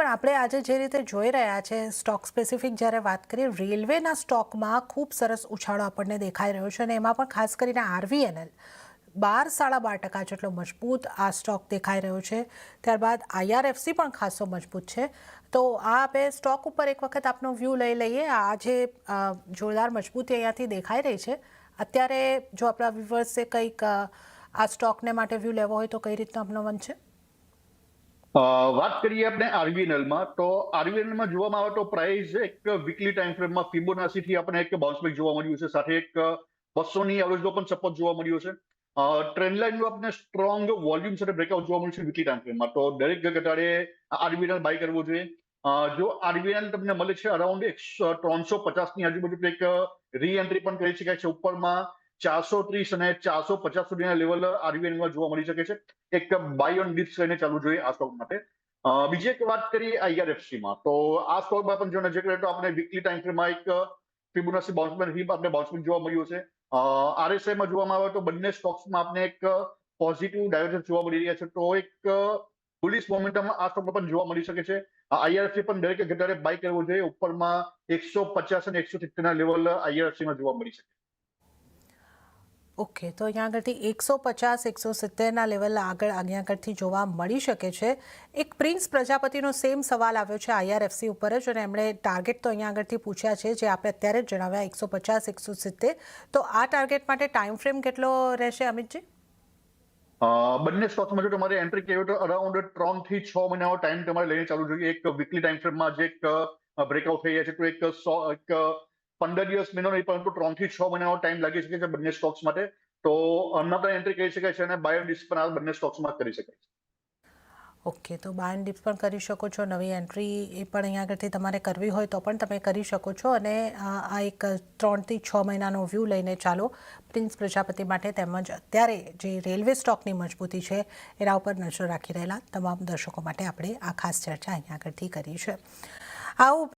પણ આપણે આજે જે રીતે જોઈ રહ્યા છે સ્ટોક સ્પેસિફિક જ્યારે વાત કરીએ રેલવેના સ્ટોકમાં ખૂબ સરસ ઉછાળો આપણને દેખાઈ રહ્યો છે અને એમાં પણ ખાસ કરીને આરવીએનએલ 12.5% જેટલો મજબૂત આ સ્ટોક દેખાઈ રહ્યો છે। ત્યારબાદ આઈઆરએફસી પણ ખાસો મજબૂત છે। તો આ બે સ્ટોક ઉપર એક વખત આપનો વ્યૂ લઈ લઈએ। આ જે જોરદાર મજબૂતી અહીંયાથી દેખાઈ રહી છે અત્યારે જો આપણા વ્યુઅર્સે કંઈક આ સ્ટોકને માટે વ્યૂ લેવો હોય તો કઈ રીતનો આપનો મન છે? વાત કરીએ આપણે આરવીએનએલમાં તો આરવીએનએલમાં જોવામાં આવે તો પ્રાઇસ એક વીકલી ટાઈમ ફ્રેમમાં ફિબોનાસીથી આપણે એક બાઉન્સ બેક જોવા મળ્યું છે, સાથે એક 200ની એવરેજનો પણ સપોર્ટ જોવા મળ્યો છે। ટ્રેન્ડ લાઇનનું આપણે સ્ટ્રોંગ વોલ્યુમ સાથે બ્રેકઆઉટ જોવા મળ્યું છે વીકલી ટાઈમ ફ્રેમમાં, તો દરેક ઘટાડે આરવીએનએલ બાય કરવો જોઈએ। જો આરવીએનએલ તમને મળે છે અરાઉન્ડ 350ની આજુબાજુ તો એક રી એન્ટ્રી પણ કરી શકાય છે। ઉપરમાં 430 અને 450 સુધીના લેવલ આરવીએનએલમાં જોવા મળી શકે છે। એક બાય ઓન ડિપ્સ લઈને ચાલુ જોઈએ આ સ્ટોક માટે। બીજી એક વાત કરીએ આઈઆરએફસીમાં, તો આ સ્ટોકમાં પણ જો નજર કરીએ તો આપણે વીકલી ટાઈમ ફ્રેમમાં એક ફિબોનાચી બાઉન્સ બેક આપણે બાઉન્સ બેક જોવા મળ્યું છે। આરએસઆઈમાં જોવામાં આવે તો બંને સ્ટોક્સમાં આપણે એક પોઝિટિવ ડાયવર્જન્સ જોવા મળી રહ્યા છે, તો એક બુલિશ મોમેન્ટમ આ સ્ટોકમાં પણ જોવા મળી શકે છે। આઈઆરએફસી પણ દરેક ઘટાડે બાય કરવો જોઈએ। ઉપરમાં 150 અને 170ના લેવલ આઈઆરએફસીમાં જોવા મળી શકે। ઓકે, તો અહીંયા આગળથી 150-170ના લેવલ અહીંયા આગળથી જોવા મળી શકે છે। એક પ્રિન્સ પ્રજાપતિનો સેમ સવાલ આવ્યો છે આઈઆરએફસી ઉપર જ, અને એમણે ટાર્ગેટ તો અહીંયા આગળથી પૂછ્યા છે જે આપણે અત્યારે જ જણાવ્યા 150-170। તો આ ટાર્ગેટ માટે ટાઈમ ફ્રેમ કેટલો રહેશે અમિતજી? બંને સ્ટોક્સમાં જો તમારે એન્ટ્રી કરવી હોય તો અરાઉન્ડ 3 થી 6 મહિનાનો ટાઈમ તમારે લઈને ચાલુ જોઈએ। એક વીકલી ટાઈમ ફ્રેમમાં જે એક બ્રેકઆઉટ થઈ જાય છે તો એક 15 દિવસ મહિનો નહીં પરંતુ 3 થી 6 મહિનાનો ટાઈમ લાગી શકે છે બંને સ્ટોક્સ માટે। તો હમણાં પણ એન્ટ્રી કરી શકાય છે અને બાય ઓન ડિપ્સ પણ આ બંને સ્ટોક્સમાં કરી શકાય છે। ઓકે, તો બાય એન્ડ ડિપ્સ પણ કરી શકો છો, નવી એન્ટ્રી એ પણ અહીંયા આગળથી તમારે કરવી હોય તો પણ તમે કરી શકો છો। અને આ એક 3 થી 6 મહિનાનો વ્યૂ લઈને ચાલો પ્રિન્સ પ્રજાપતિ માટે, તેમજ અત્યારે જે રેલવે સ્ટોકની મજબૂતી છે એના ઉપર નજર રાખી રહેલા તમામ દર્શકો માટે આપણે આ ખાસ ચર્ચા અહીંયા આગળથી કરી છે। આવું